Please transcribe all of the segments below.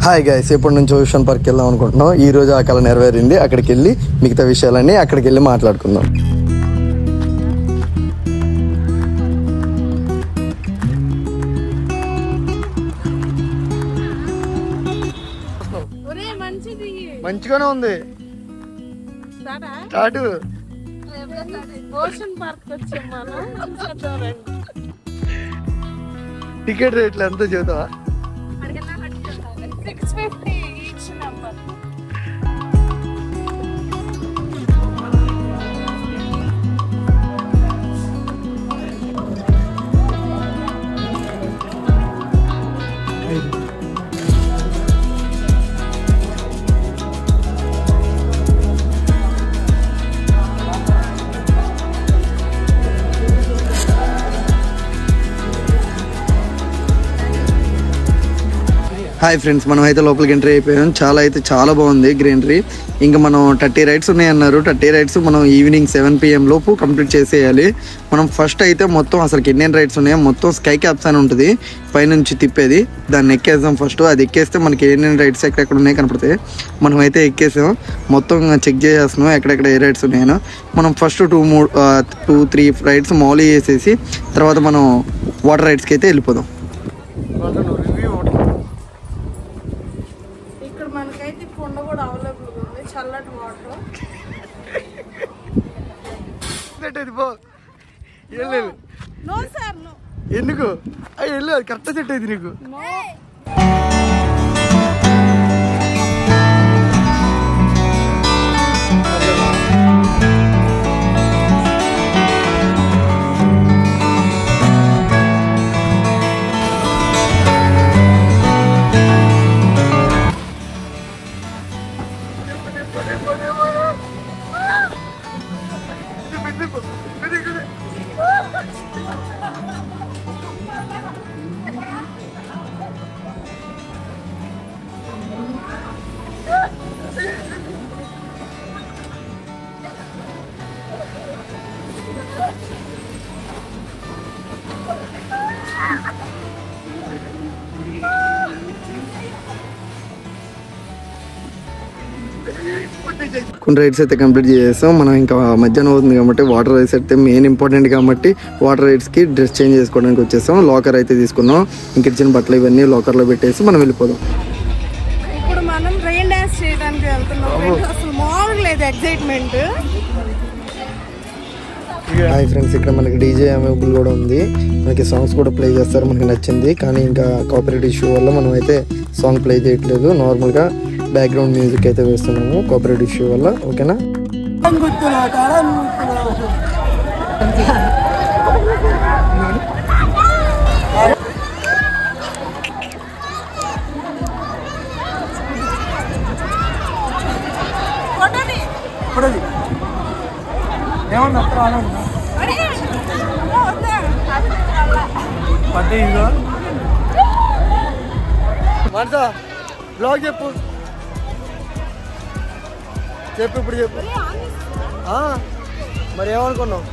Hi guys, ఎప్పటి నుంచి ocean park వెళ్దాం అనుకుంటున్నాం. ఈ రోజు ఆ కళ నెరవేరింది. అక్కడికి వెళ్ళి మిగతా విషయాలన్నీ అక్కడికి వెళ్ళి మాట్లాడుకుందాం. మంచిగానే ఉంది. టికెట్ రేట్లు ఎంత చూద్దామా? 650 each number. హాయ్ ఫ్రెండ్స్, మనం అయితే లోపలికి ఎంట్రీ అయిపోయాం. చాలా బాగుంది గ్రీనరీ. ఇంకా మనం 30 రైడ్స్ ఉన్నాయన్నారు. 30 రైడ్స్ మనం ఈవినింగ్ 7 PM లోపు కంప్లీట్ చేసేయాలి. మనం ఫస్ట్ అయితే మొత్తం అసలు ఎన్ని రైడ్స్ ఉన్నాయో మొత్తం స్కై క్యాప్స్ అని ఉంటుంది, పైనుంచి తిప్పేది. దాన్ని ఎక్కేద్దాం ఫస్ట్. అది ఎక్కేస్తే మనకి ఎన్ని రైడ్స్ ఎక్కడెక్కడ ఉన్నాయి కనపడతాయి. మనం అయితే ఎక్కేసాం. మొత్తం చెక్ చేసేస్తున్నాం ఎక్కడెక్కడ ఏ రైడ్స్ ఉన్నాయో. మనం ఫస్ట్ 2-3 రైడ్స్ మామూలు చేసేసి తర్వాత మనం వాటర్ రైడ్స్కి అయితే వెళ్ళిపోదాం. మనకైతే కొండ కూడా అవైలబుల్ ఉంది, చల్లటి వాటర్. ఎందుకు వెళ్ళు, అది కరెక్ట్ సెట్ అయింది నీకు. కొన్ని రైడ్స్ అయితే కంప్లీట్ చేసేస్తాం. మనం ఇంకా మధ్యాహ్నం అవుతుంది కాబట్టి వాటర్ రైడ్స్ అయితే మెయిన్ ఇంపార్టెంట్ కాబట్టి వాటర్ రైడ్స్కి డ్రెస్ చేంజ్ చేసుకోవడానికి వచ్చేస్తాం. లాకర్ అయితే తీసుకున్నాం. ఇంక ఇచ్చిన బట్టలు ఇవన్నీ లాకర్లో పెట్టేసి మనం వెళ్ళిపోదాం. ఇప్పుడు మనం రెయిన్ డాన్స్ చేయడానికి వెళ్తున్నాం. అసలు మామూలుగా లేదు ఎక్సైట్మెంట్. హాయ్ ఫ్రెండ్స్, ఇక్కడ మనకి డీజే అవైలబుల్ కూడా ఉంది. మనకి సాంగ్స్ కూడా ప్లే చేస్తారు, మనకి నచ్చింది. కానీ ఇంకా కాపీరైట్ ఇష్యూ వల్ల మనం అయితే సాంగ్ ప్లే చేయట్లేదు. నార్మల్గా బ్యాక్గ్రౌండ్ మ్యూజిక్ అయితే వేస్తున్నాము కాపీరైట్ ఇష్యూ వల్ల. ఓకేనా? బ్లాగ్ చెప్పు ఇప్పుడు చెప్పు. మరి ఏమనుకున్నావు?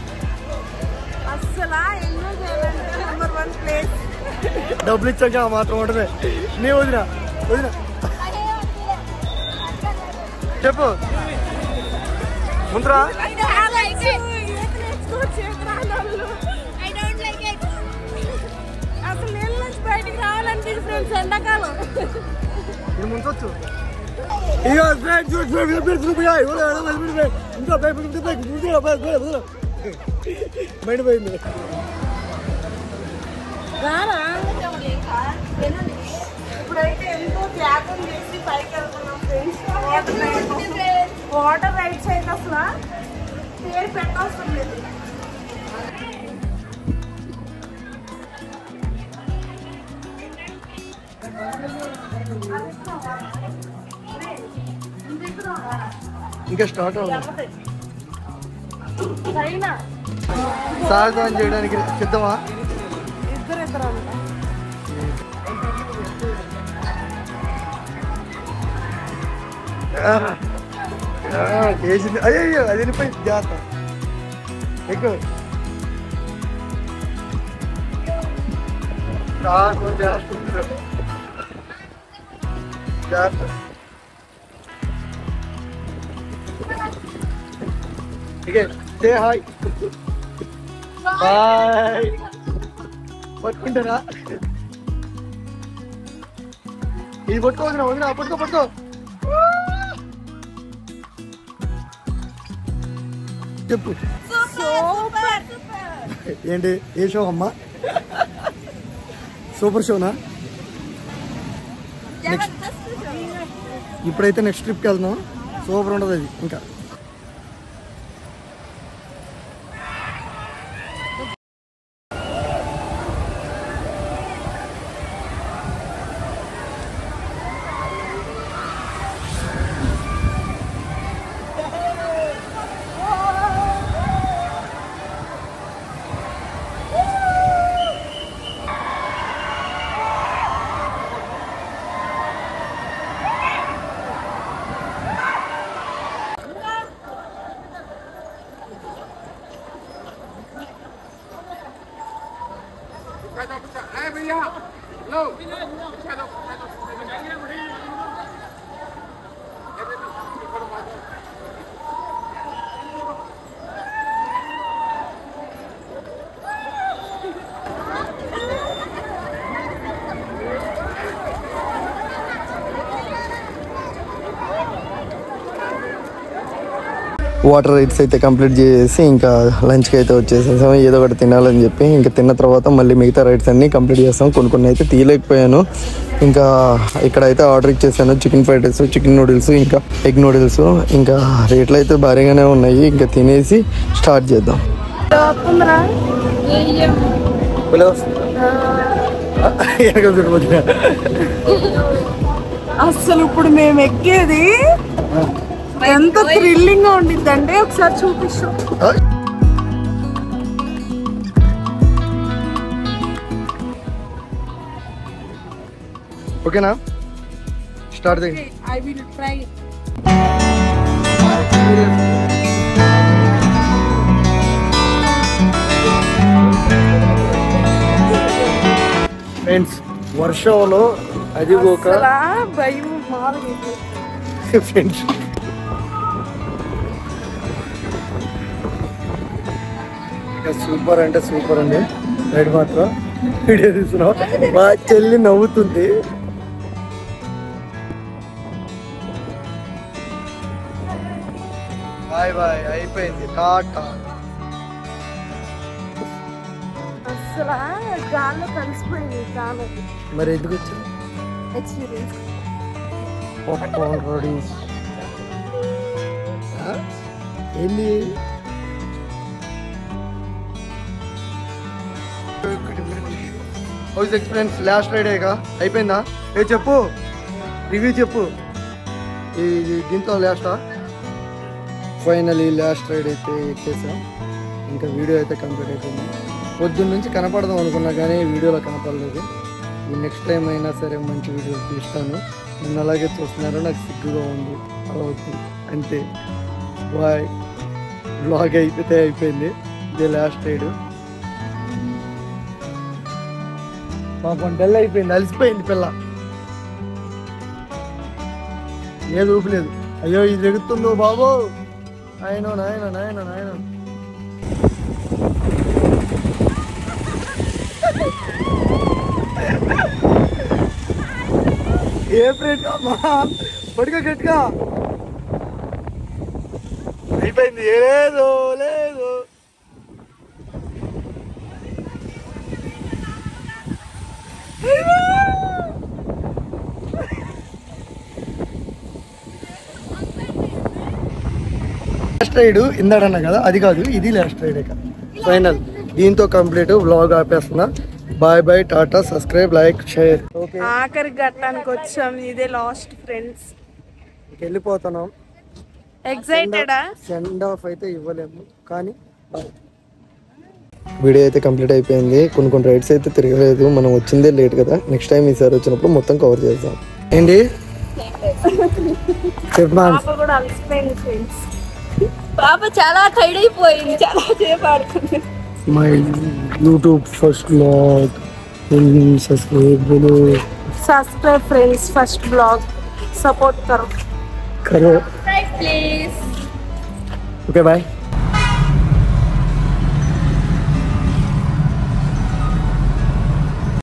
డబ్బులు ఇచ్చాక మాత్రం ఉంటుంది. నీ వదిన చెప్పు ముందరా. అసలు నీళ్ళ నుంచి బయటికి రావాలనిపించి ఫ్రెండ్స్ ఎండాకాలం ఇది ముంచొచ్చు. మైండిపోయింది. ఇప్పుడైతే ఎంతో త్యాగం చేసి పైకి వెళ్తున్నాం ఫ్రెండ్స్. వాటర్ రైడ్స్ అయితే అసలు పేరు పెట్టవసరం లేదు. ఇంకా స్టార్ట్ అవ్వాలి. సాగం చేయడానికి సిద్ధమా? ఇద్దరు వేసింది. అయ్యో అది వెళ్ళిపోయింది. జాగ్రత్త ఎక్కువ. Say hi bye. పట్టుకుంటారా? ఇది పట్టుకోవచ్చు వదిన. పట్టుకో. చెప్పు ఏంటి ఏ షో అమ్మా? సూపర్ షోనా? ఇప్పుడైతే నెక్స్ట్ ట్రిప్కి వెళ్దాం. సూపర్ ఉంటుంది అది. ఇంకా వాటర్ రైడ్స్ అయితే కంప్లీట్ చేసి ఇంకా లంచ్కి అయితే వచ్చేసేసాం. ఏదో ఒకటి తినాలని చెప్పి ఇంకా తిన్న తర్వాత మళ్ళీ మిగతా రైడ్స్ అన్నీ కంప్లీట్ చేస్తాం. కొన్ని అయితే తీయలేకపోయాను. ఇంకా ఇక్కడైతే ఆర్డర్ ఇచ్చేసాను. Chicken fried rice, chicken noodles, ఇంకా ఎగ్ నూడిల్స్. ఇంకా రేట్లు అయితే భారీగానే ఉన్నాయి. ఇంకా తినేసి స్టార్ట్ చేద్దాం. అసలు ఇప్పుడు మేము ఎక్కేది ఎంత థ్రిల్లింగ్ గా ఉండిద్ది అంటే ఒకసారి చూపిస్తాం. ఓకేనా? స్టార్ట్ చేయండి. I will try. ఫ్రెండ్స్ వర్షంలో అది ఒక భయం ఫ్రెండ్స్ సూపర్ అంటే సూపర్ అండి. రైడ్ మాత్రం వీడియో తీస్తున్నాం. మా చెల్లి నవ్వుతుంది. బాయ్ బాయ్ అయిపోయింది. టాటా. అసలు గాల్లో కలిసిపోయింది. గాలి మరి ఎందుకు వచ్చారు? ఎక్స్పీరియన్స్ ఏంది? హౌస్ ఎక్స్పీరియన్స్ లాస్ట్ రైడేగా అయిపోయిందా? చెప్పు, రివ్యూ చెప్పు. దీంతో లాస్టా? ఫైనలీ లాస్ట్ రైడ్ అయితే ఎక్కేసాం. ఇంకా వీడియో అయితే కంప్లీట్ అయిపోయింది. పొద్దున్న నుంచి కనపడదాం అనుకున్నా కానీ వీడియోలో కనపడలేదు. నెక్స్ట్ టైం అయినా సరే మంచి వీడియో తీస్తాను. నేను అలాగే చూస్తున్నారు. నాకు సిగ్గుగా ఉంది. అలా అవుతుంది అంతే. బాయ్. బ్లాగ్ అయిపోతే అయిపోయింది. ఇదే లాస్ట్ రైడ్. పాపం డల్ అయిపోయింది. అలసిపోయింది పిల్ల. ఏది ఊపలేదు. అయ్యో ఇది ఎగుతుందో బాబు. నాయనో నాయన నాయన నాయన. ఏ ఫ్రెండ్ అమ్మా పడుకో గట్టిగా. అయిపోయింది. లేదు లేదు. లాస్ట్ రైడ్ ఇందాడన్నా కదా, అది కాదు, ఇది లాస్ట్ రైడ్. ఇక ఫైనల్. దీంతో కంప్లీట్. వ్లాగ్ ఆపేస్తున్నా. Bye bye, tata. Subscribe, like, share. ఆఖరి ఘట్టానికి వచ్చాం. ఇదే లాస్ట్ ఫ్రెండ్స్. వెళ్ళిపోతున్నాం. ఎక్సైటెడా? సెండ్ ఆఫ్ అయితే ఇవ్వలేము కానీ వీడియో అయితే కంప్లీట్ అయిపోయింది. కొన్ని రైడ్స్ అయితే తిరగలేదు. మనం వచ్చిందే లేట్ కదా. నెక్స్ట్ టైం ఈసారి వచ్చినప్పుడు మొత్తం కవర్ చేద్దాం. ఏంటి చెప్పమా? పాప చాలా టైర్డ్ అయిపోయింది. చాలా సేపు ఆడుకుంది. My YouTube first blog. Subscribe friends. First blog. Support करो करो। प्लीज। Okay bye.